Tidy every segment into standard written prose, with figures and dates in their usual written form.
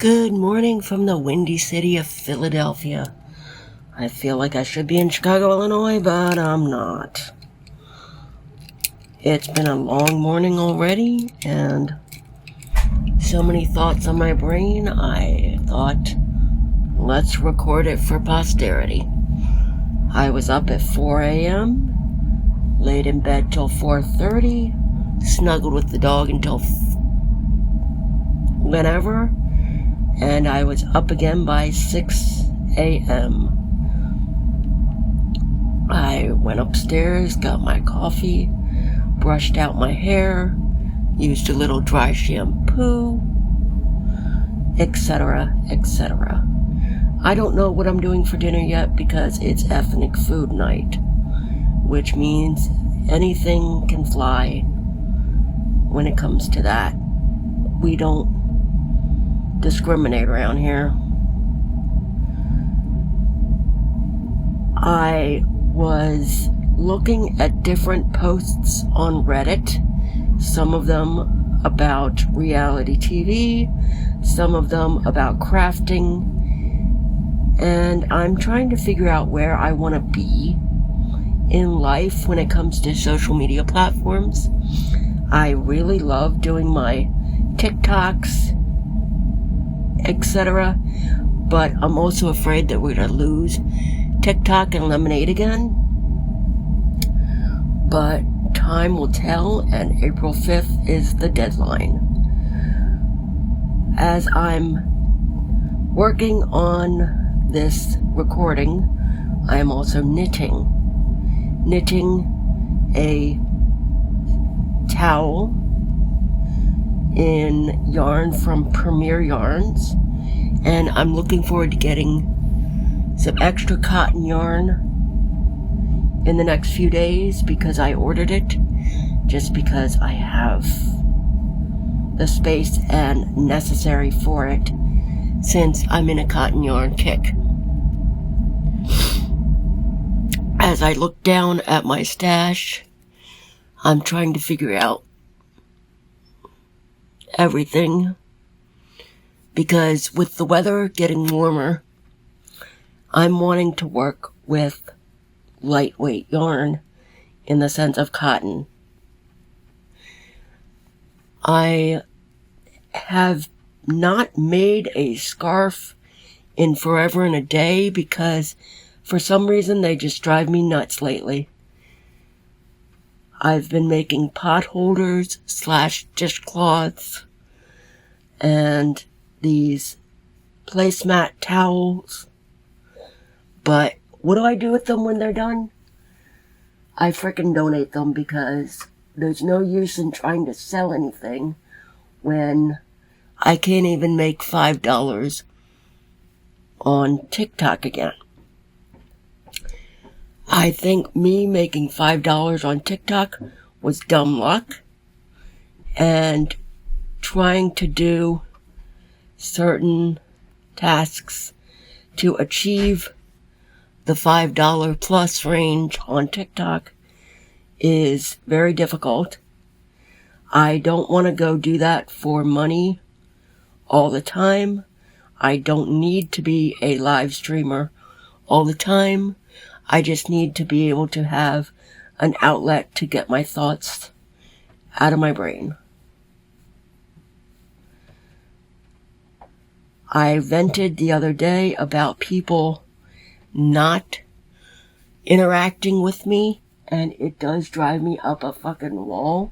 Good morning from the windy city of Philadelphia. I feel like I should be in Chicago, Illinois, but I'm not. It's been a long morning already, and so many thoughts on my brain, I thought, let's record it for posterity. I was up at 4 a.m., laid in bed till 4:30, snuggled with the dog until whenever, and I was up again by 6 a.m. I went upstairs, got my coffee, brushed out my hair, used a little dry shampoo, etc., etc. I don't know what I'm doing for dinner yet because it's ethnic food night, which means anything can fly when it comes to that. We don't discriminate around here. I was looking at different posts on Reddit, some of them about reality TV, some of them about crafting, and I'm trying to figure out where I want to be in life when it comes to social media platforms. I really love doing my TikToks, etc., but I'm also afraid that we're going to lose TikTok and Lemonade again. But time will tell, and April 5th is the deadline. As I'm working on this recording, I am also knitting a towel in yarn from Premier Yarns, and I'm looking forward to getting some extra cotton yarn in the next few days because I ordered it just because I have the space and necessary for it since I'm in a cotton yarn kick. As I look down at my stash, I'm trying to figure out everything because with the weather getting warmer, I'm wanting to work with lightweight yarn in the sense of cotton. I have not made a scarf in forever and a day because for some reason they just drive me nuts lately. I've been making pot holders / dishcloths and these placemat towels. But what do I do with them when they're done? I frickin' donate them because there's no use in trying to sell anything when I can't even make $5 on TikTok again. I think me making $5 on TikTok was dumb luck, and trying to do certain tasks to achieve the $5 plus range on TikTok is very difficult. I don't want to go do that for money all the time. I don't need to be a live streamer all the time. I just need to be able to have an outlet to get my thoughts out of my brain. I vented the other day about people not interacting with me, and it does drive me up a fucking wall.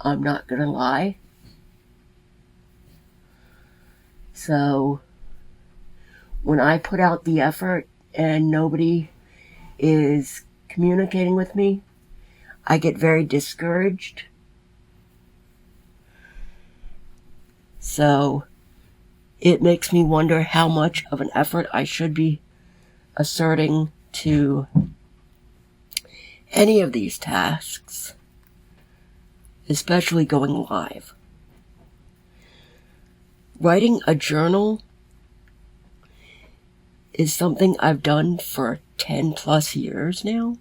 I'm not gonna lie. So, when I put out the effort and nobody is communicating with me, I get very discouraged. So, it makes me wonder how much of an effort I should be asserting to any of these tasks, especially going live. Writing a journal is something I've done for 10 plus years now,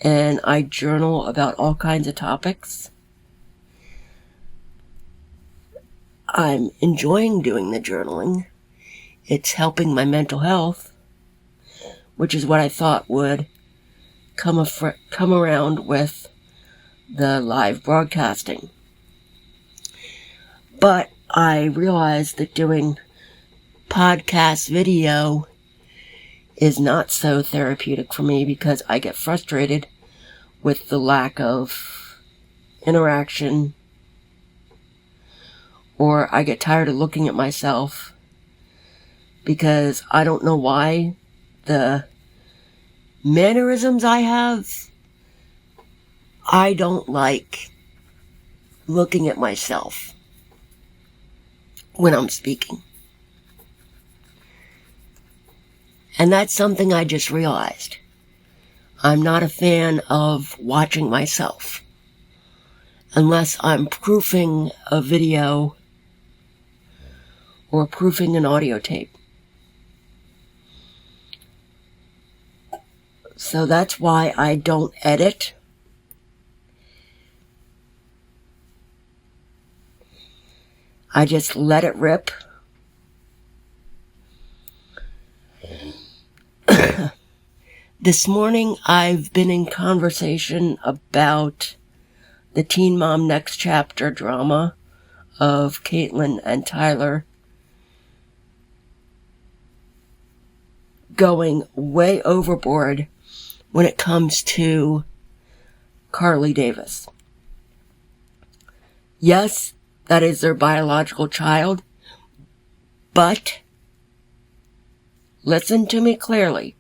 and I journal about all kinds of topics. I'm enjoying doing the journaling. It's helping my mental health, which is what I thought would come around with the live broadcasting. But I realized that doing podcast video is not so therapeutic for me because I get frustrated with the lack of interaction, or I get tired of looking at myself because I don't know why the mannerisms I have, I don't like looking at myself when I'm speaking. And that's something I just realized. I'm not a fan of watching myself unless I'm proofing a video or proofing an audio tape. So that's why I don't edit. I just let it rip. This morning I've been in conversation about the Teen Mom Next Chapter drama of Caitlin and Tyler going way overboard when it comes to Carly Davis. Yes, that is their biological child, but listen to me clearly.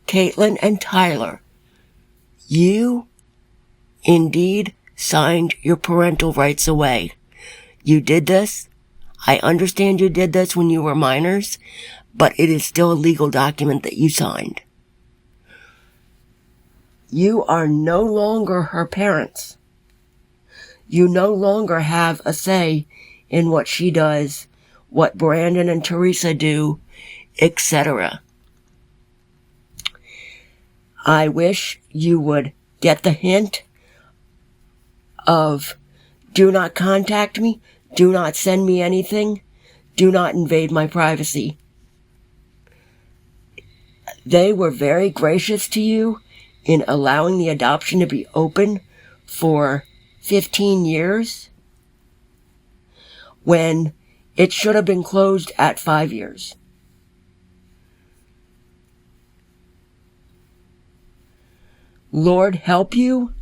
Caitlin and Tyler, you indeed signed your parental rights away. You did this. I understand you did this when you were minors, but it is still a legal document that you signed. You are no longer her parents. You no longer have a say in what she does, what Brandon and Teresa do, etc. I wish you would get the hint of do not contact me, do not send me anything, do not invade my privacy. They were very gracious to you in allowing the adoption to be open for 15 years when it should have been closed at 5 years. Lord help you,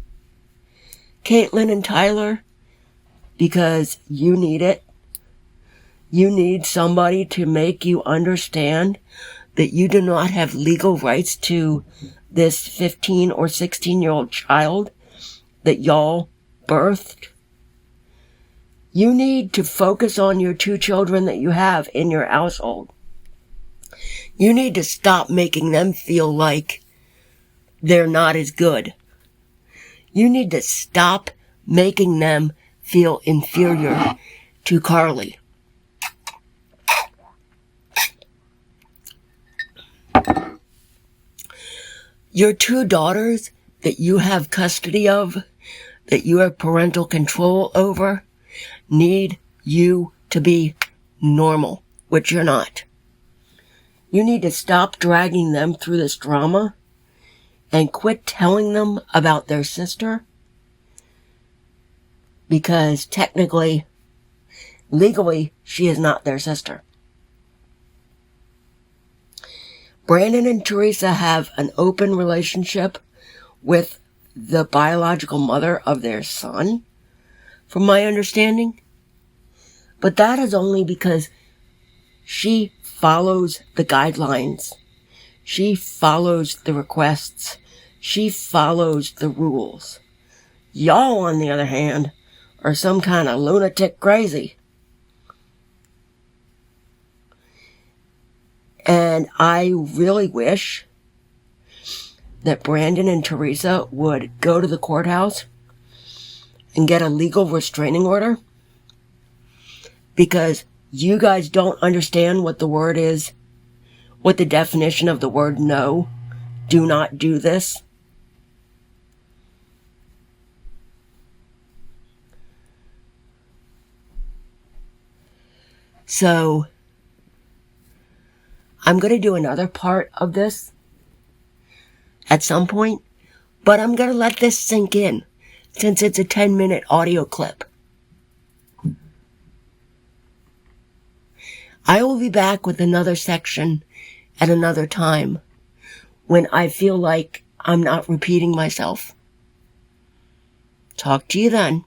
Caitlin and Tyler, because you need it. You need somebody to make you understand that you do not have legal rights to this 15 or 16-year-old child that y'all birthed. You need to focus on your 2 children that you have in your household. You need to stop making them feel like they're not as good. You need to stop making them feel inferior to Carly. Your 2 daughters that you have custody of, that you have parental control over, need you to be normal, which you're not. You need to stop dragging them through this drama and quit telling them about their sister, because technically, legally, she is not their sister. Brandon and Teresa have an open relationship with the biological mother of their son, from my understanding. But that is only because she follows the guidelines. She follows the requests. She follows the rules. Y'all, on the other hand, are some kind of lunatic crazy. And I really wish that Brandon and Teresa would go to the courthouse and get a legal restraining order, because you guys don't understand what the word is, what the definition of the word no. Do not do this. So I'm going to do another part of this at some point, but I'm going to let this sink in since it's a 10-minute audio clip. I will be back with another section at another time when I feel like I'm not repeating myself. Talk to you then.